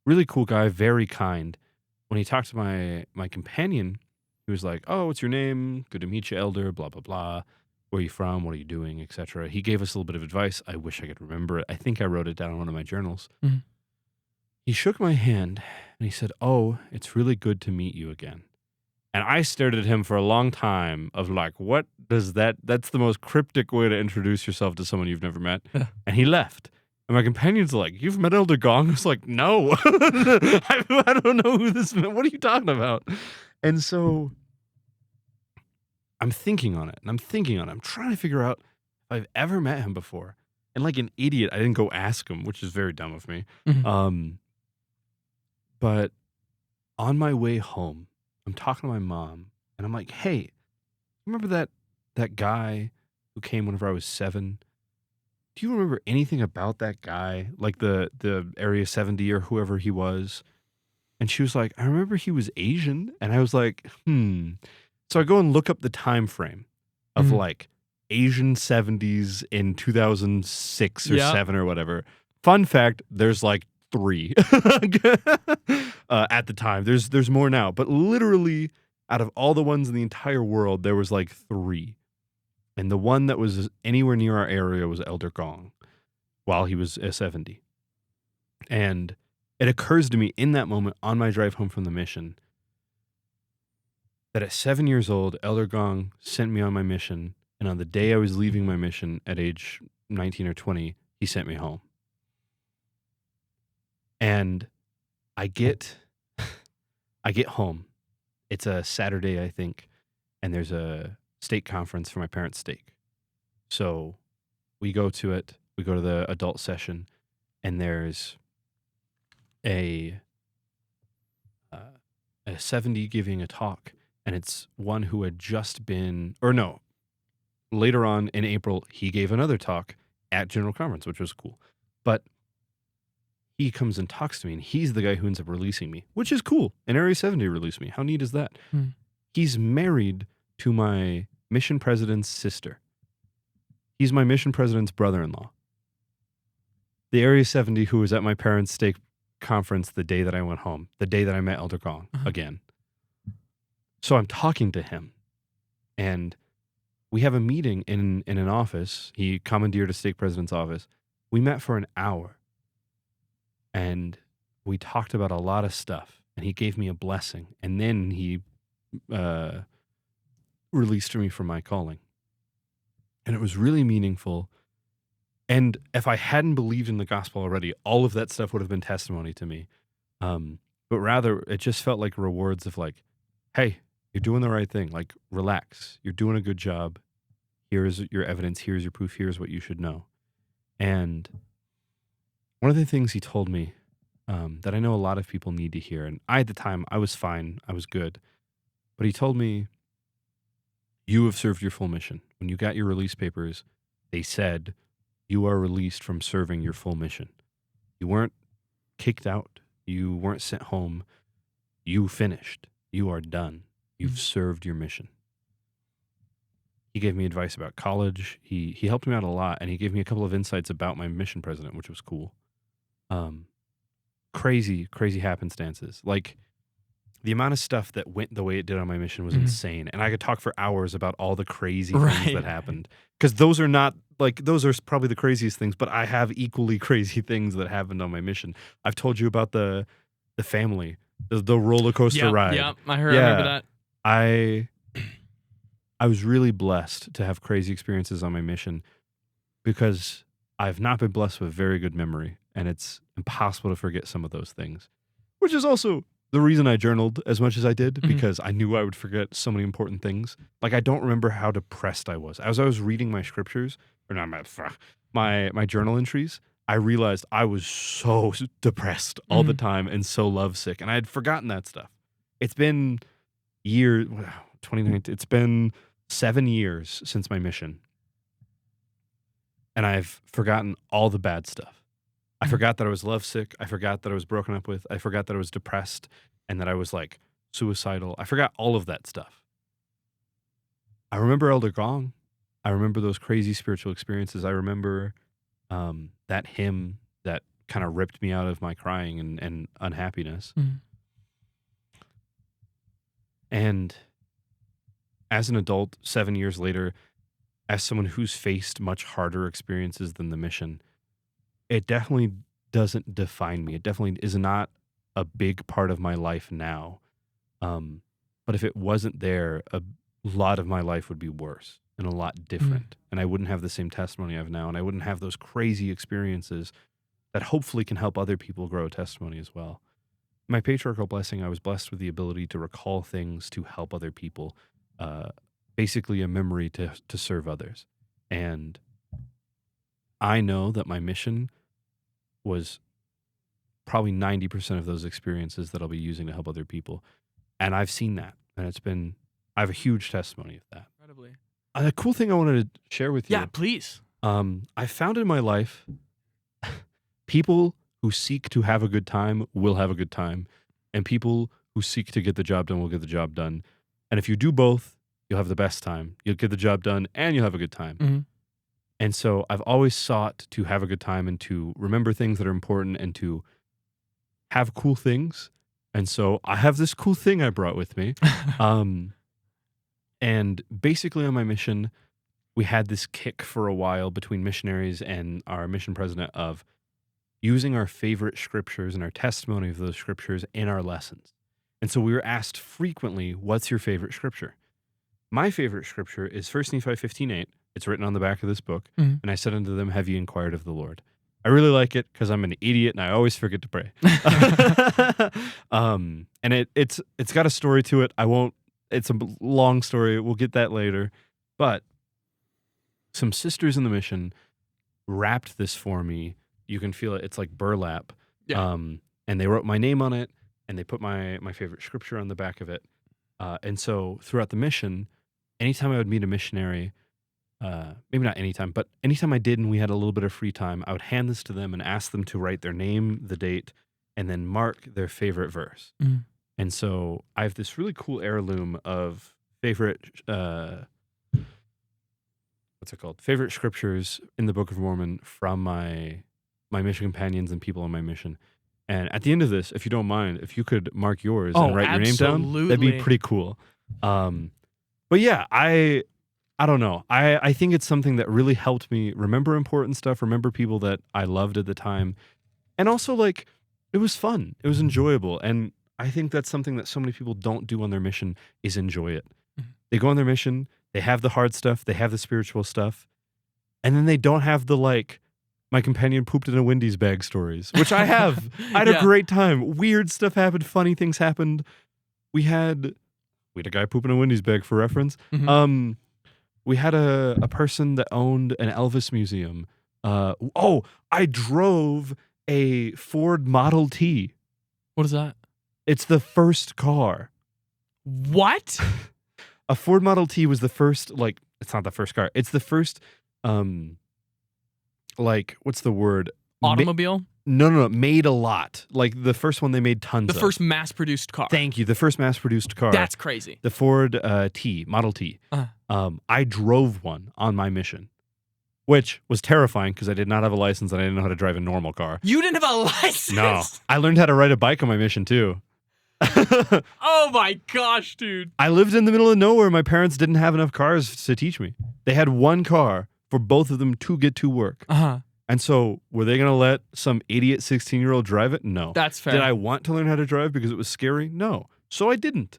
really cool guy, very kind. When he talked to my companion, he was like, "Oh, what's your name? Good to meet you, elder, blah, blah, blah. Where are you from? What are you doing?" etc. He gave us a little bit of advice. I wish I could remember it. I think I wrote it down in one of my journals. Mhm. He shook my hand and he said, "Oh, it's really good to meet you again." And I stared at him for a long time of like, what does that's the most cryptic way to introduce yourself to someone you've never met. Yeah. And he left. And my companion's like, "You've met Elder Gong?" I was like, "No." I don't know who this man, what are you talking about? And so I'm thinking on it, and I'm thinking on it. I'm trying to figure out if I've ever met him before. And like an idiot, I didn't go ask him, which is very dumb of me. Mhm. But on my way home, I'm talking to my mom, and I'm like, "Hey, remember that guy who came whenever I was 7? Do you remember anything about that guy? Like the Area 70 or whoever he was?" And she was like, "I remember he was Asian." And I was like, So I go and look up the time frame of Mhm. like Asian 70s in 2006 or Yeah. 7 or whatever. Fun fact, there's like 3 at the time. There's more now, but literally out of all the ones in the entire world, there was like 3. And the one that was anywhere near our area was Elder Gong while he was a 70. And it occurs to me in that moment on my drive home from the mission that at 7 years old, Elder Gong sent me on my mission. And on the day I was leaving my mission at age 19 or 20, he sent me home. And I get home. It's a Saturday, I think, and there's a stake conference for my parents' stake. So we go to it. We go to the adult session, and there's a 70 giving a talk, and it's one who had just been, or no, later on in April, he gave another talk at General Conference, which was cool. But he comes and talks to me, and he's the guy who ends up releasing me, which is cool. And Area 70 released me. How neat is that? He's married to my mission president's sister. He's my mission president's brother-in-law. The Area 70 who was at my parents' stake conference the day that I went home, the day that I met Elder Gong again. So I'm talking to him, and we have a meeting in an office. He commandeered a stake president's office. We met for an hour, and we talked about a lot of stuff, and he gave me a blessing, and then he released me from my calling. And it was really meaningful. And if I hadn't believed in the gospel already, all of that stuff would have been testimony to me. But rather, it just felt like rewards of like, "Hey, you're doing the right thing. Like, relax. You're doing a good job. Here's your evidence. Here's your proof. Here's what you should know." And one of the things he told me that I know a lot of people need to hear, and at the time, I was fine. I was good. But he told me, "You have served your full mission. When you got your release papers, they said, you are released from serving your full mission. You weren't kicked out. You weren't sent home. You finished. You are done. You've served your mission." He gave me advice about college. He helped me out a lot, and he gave me a couple of insights about my mission president, which was cool. Crazy happenstances. Like, the amount of stuff that went the way it did on my mission was insane. And I could talk for hours about all the crazy things that happened. Because those are not, like, those are probably the craziest things, but I have equally crazy things that happened on my mission. I've told you about the family, the roller coaster ride. Yeah, I remember that. I was really blessed to have crazy experiences on my mission because I've not been blessed with very good memory, and it's impossible to forget some of those things, which is also the reason I journaled as much as I did, because I knew I would forget so many important things. Like, I don't remember how depressed I was. As I was reading my scriptures, or not my journal entries, I realized I was so depressed all the time and so lovesick, and I had forgotten that stuff. It's been 2019. It's been 7 years since my mission, and I've forgotten all the bad stuff. I forgot that I was lovesick. I forgot that I was broken up with. I forgot that I was depressed and that I was like suicidal. I forgot all of that stuff. I remember Elder Gong. I remember those crazy spiritual experiences. I remember that hymn that kind of ripped me out of my crying and unhappiness. And as an adult, 7 years later, as someone who's faced much harder experiences than the mission, it definitely doesn't define me. It definitely is not a big part of my life now. But if it wasn't there, a lot of my life would be worse and a lot different. And I wouldn't have the same testimony I have now. And I wouldn't have those crazy experiences that hopefully can help other people grow a testimony as well. My patriarchal blessing, I was blessed with the ability to recall things to help other people. Basically a memory to serve others. And I know that my mission was probably 90% of those experiences that I'll be using to help other people. And I've seen that. And I have a huge testimony of that. Incredibly. A cool thing I wanted to share with you. Yeah, please. I found in my life, people who seek to have a good time will have a good time. And people who seek to get the job done will get the job done. And if you do both, you'll have the best time. You'll get the job done and you'll have a good time. And so I've always sought to have a good time and to remember things that are important and to have cool things. And so I have this cool thing I brought with me. And basically on my mission, we had this kick for a while between missionaries and our mission president of using our favorite scriptures and our testimony of those scriptures in our lessons. And so we were asked frequently, what's your favorite scripture? My favorite scripture is 1 Nephi 15:8. It's written on the back of this book. And I said unto them, have you inquired of the Lord? I really like it because I'm an idiot and I always forget to pray. And it's got a story to it. It's a long story. We'll get that later. But some sisters in the mission wrapped this for me. You can feel it. It's like burlap. Yeah. And they wrote my name on it and they put my favorite scripture on the back of it. And so throughout the mission, anytime I would meet a missionary, maybe not anytime, but anytime I did and we had a little bit of free time, I would hand this to them and ask them to write their name, the date, and then mark their favorite verse. And so I have this really cool heirloom of favorite, favorite scriptures in the Book of Mormon from my mission companions and people on my mission. And at the end of this, if you don't mind, if you could mark yours and write your name down, that'd be pretty cool. But yeah, I don't know. I think it's something that really helped me remember important stuff, remember people that I loved at the time. And also, like, it was fun. It was enjoyable. And I think that's something that so many people don't do on their mission is enjoy it. They go on their mission, they have the hard stuff, they have the spiritual stuff, and then they don't have the, like, my companion pooped in a Wendy's bag stories, which I have. I had a great time. Weird stuff happened. Funny things happened. We had a guy poop in a Wendy's bag for reference. We had a person that owned an Elvis museum. I drove a Ford Model T. What is that? It's the first car. What? A Ford Model T was the first, like, it's not the first car. It's the first, like, what's the word? Automobile? No. Made a lot. Like, the first one they made tons of. The first mass-produced car. Thank you. The first mass-produced car. That's crazy. The Ford Model T. I drove one on my mission, which was terrifying because I did not have a license and I didn't know how to drive a normal car. You didn't have a license? No. I learned how to ride a bike on my mission, too. Oh, my gosh, dude. I lived in the middle of nowhere. My parents didn't have enough cars to teach me. They had one car for both of them to get to work. And so were they going to let some idiot 16-year-old drive it? No. That's fair. Did I want to learn how to drive because it was scary? No. So I didn't.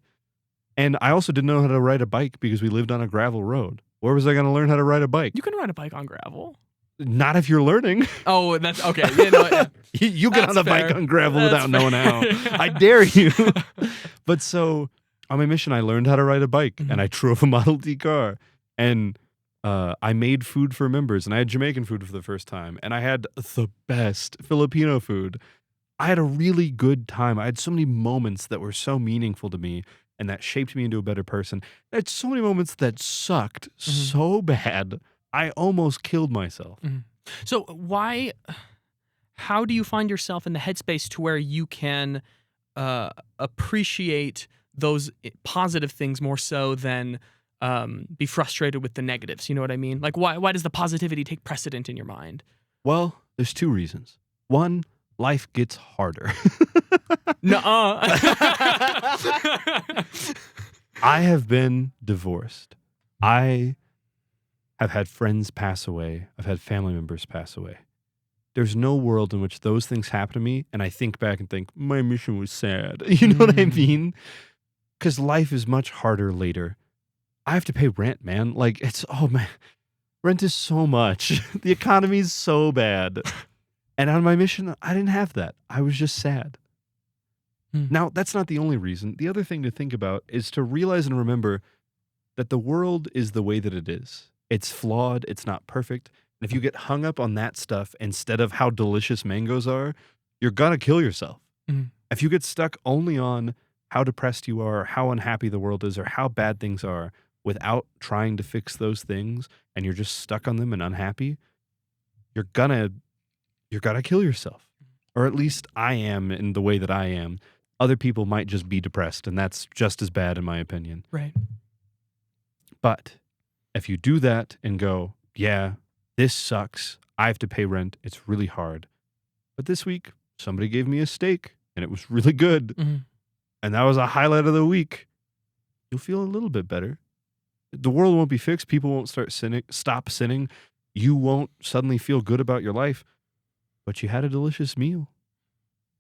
And I also didn't know how to ride a bike because we lived on a gravel road. Where was I going to learn how to ride a bike? You can ride a bike on gravel. Not if you're learning. Oh, that's okay. Yeah, no, you get on a bike on gravel without knowing how. I dare you. But so on my mission, I learned how to ride a bike and I drove a Model T car. And I made food for members, and I had Jamaican food for the first time, and I had the best Filipino food. I had a really good time. I had so many moments that were so meaningful to me and that shaped me into a better person. I had so many moments that sucked so bad, I almost killed myself. So how do you find yourself in the headspace to where you can appreciate those positive things more so than be frustrated with the negatives? You know what I mean? Like, why does the positivity take precedent in your mind? Well, there's two reasons. One, life gets harder. Nuh-uh. I have been divorced. I have had friends pass away. I've had family members pass away. There's no world in which those things happen to me and I think back and think, my mission was sad. You know what I mean? Because life is much harder later. I have to pay rent, man. Like, oh man, rent is so much. The economy is so bad. And on my mission, I didn't have that. I was just sad. Now, that's not the only reason. The other thing to think about is to realize and remember that the world is the way that it is. It's flawed. It's not perfect. And if you get hung up on that stuff instead of how delicious mangoes are, you're going to kill yourself. If you get stuck only on how depressed you are, or how unhappy the world is, or how bad things are without trying to fix those things, and you're just stuck on them and unhappy, you're gonna kill yourself. Or at least I am in the way that I am. Other people might just be depressed, and that's just as bad in my opinion. Right. But if you do that and go, yeah, this sucks. I have to pay rent. It's really hard. But this week, somebody gave me a steak, and it was really good. And that was a highlight of the week. You'll feel a little bit better. The world won't be fixed. People won't stop sinning. You won't suddenly feel good about your life. But you had a delicious meal.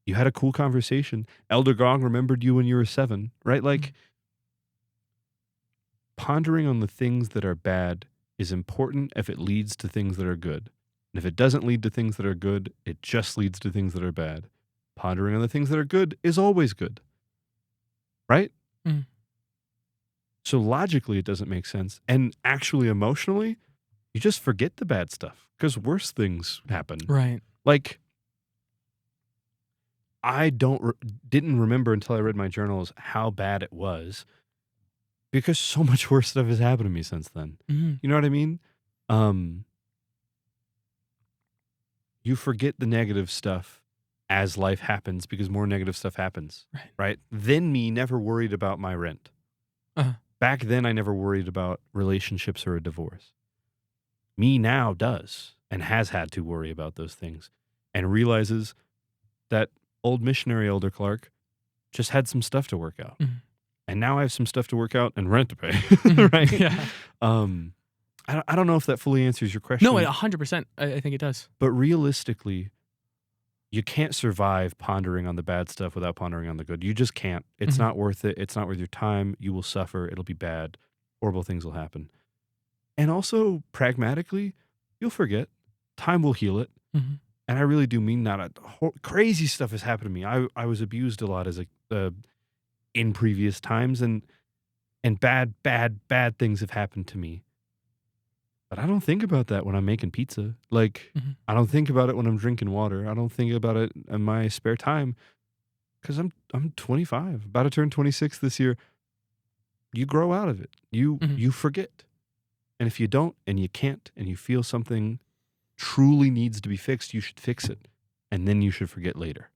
You had a cool conversation. Elder Gong remembered you when you were 7, right? Like, pondering on the things that are bad is important if it leads to things that are good. And if it doesn't lead to things that are good, it just leads to things that are bad. Pondering on the things that are good is always good. Right? So logically, it doesn't make sense. And actually, emotionally, you just forget the bad stuff because worse things happen. Right. Like, I didn't remember until I read my journals how bad it was because so much worse stuff has happened to me since then. You know what I mean? You forget the negative stuff as life happens because more negative stuff happens. Right? Then me never worried about my rent. Back then, I never worried about relationships or a divorce. Me now does and has had to worry about those things and realizes that old missionary Elder Clarke just had some stuff to work out. And now I have some stuff to work out and rent to pay. Right? Yeah. I don't know if that fully answers your question. No, 100%. I think it does. But realistically, you can't survive pondering on the bad stuff without pondering on the good. You just can't. It's not worth it. It's not worth your time. You will suffer. It'll be bad. Horrible things will happen. And also, pragmatically, you'll forget. Time will heal it. And I really do mean that. Crazy stuff has happened to me. I was abused a lot as in previous times, and bad things have happened to me. But I don't think about that when I'm making pizza. Like, I don't think about it when I'm drinking water. I don't think about it in my spare time because I'm 25, about to turn 26 this year. You grow out of it. You forget. And if you don't and you can't and you feel something truly needs to be fixed, you should fix it. And then you should forget later.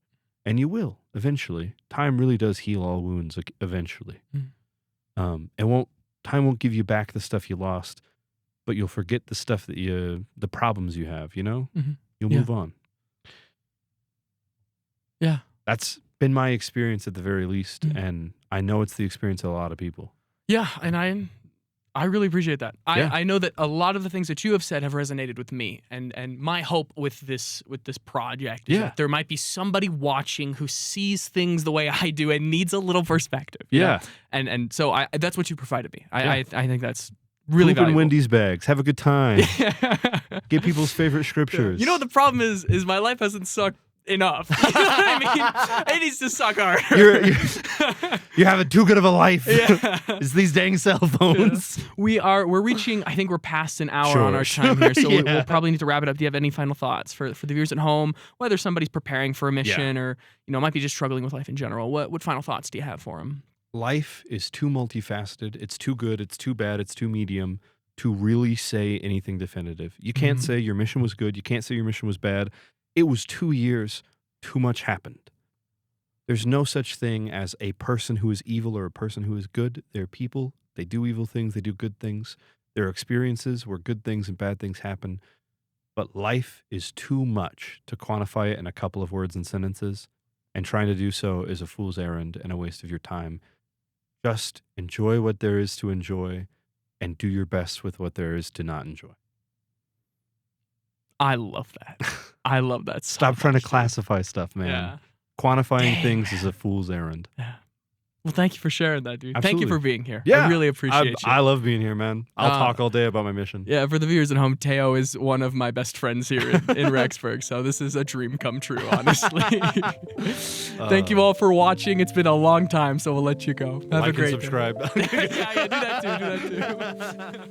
And you will eventually. Time really does heal all wounds eventually. Time won't give you back the stuff you lost. But you'll forget the stuff that the problems you have, you know? You'll move on. Yeah. That's been my experience at the very least. And I know it's the experience of a lot of people. Yeah. And I really appreciate that. I know that a lot of the things that you have said have resonated with me. And my hope with this project is that there might be somebody watching who sees things the way I do and needs a little perspective. Yeah. And so that's what you provided me. I think that's really valuable. Open Wendy's bags. Have a good time. Get people's favorite scriptures. You know what the problem is my life hasn't sucked enough. You know what I mean? It needs to suck harder. You're having too good of a life. Yeah. It's these dang cell phones. We're reaching, I think we're past an hour Sure, on our time here, so yeah. we'll probably need to wrap it up. Do you have any final thoughts for the viewers at home, whether somebody's preparing for a mission or, might be just struggling with life in general? What final thoughts do you have for them? Life is too multifaceted. It's too good. It's too bad. It's too medium to really say anything definitive. You can't say your mission was good. You can't say your mission was bad. It was 2 years. Too much happened. There's no such thing as a person who is evil or a person who is good. They're people. They do evil things. They do good things. There are experiences where good things and bad things happen. But life is too much to quantify it in a couple of words and sentences. And trying to do so is a fool's errand and a waste of your time. Just enjoy what there is to enjoy and do your best with what there is to not enjoy. I love that. I love that. So Stop trying to much, dude. classify stuff, man. Yeah. Quantifying Dang, things man. is a fool's errand. Yeah. Well, thank you for sharing that, dude. Thank Absolutely. you for being here. Yeah. I really appreciate you. I love being here, man. I'll talk all day about my mission. Yeah, for the viewers at home, Teyo is one of my best friends here in Rexburg, so this is a dream come true, honestly. Thank you all for watching. It's been a long time, so we'll let you go. Have a Like great and subscribe. day. Yeah, do that too.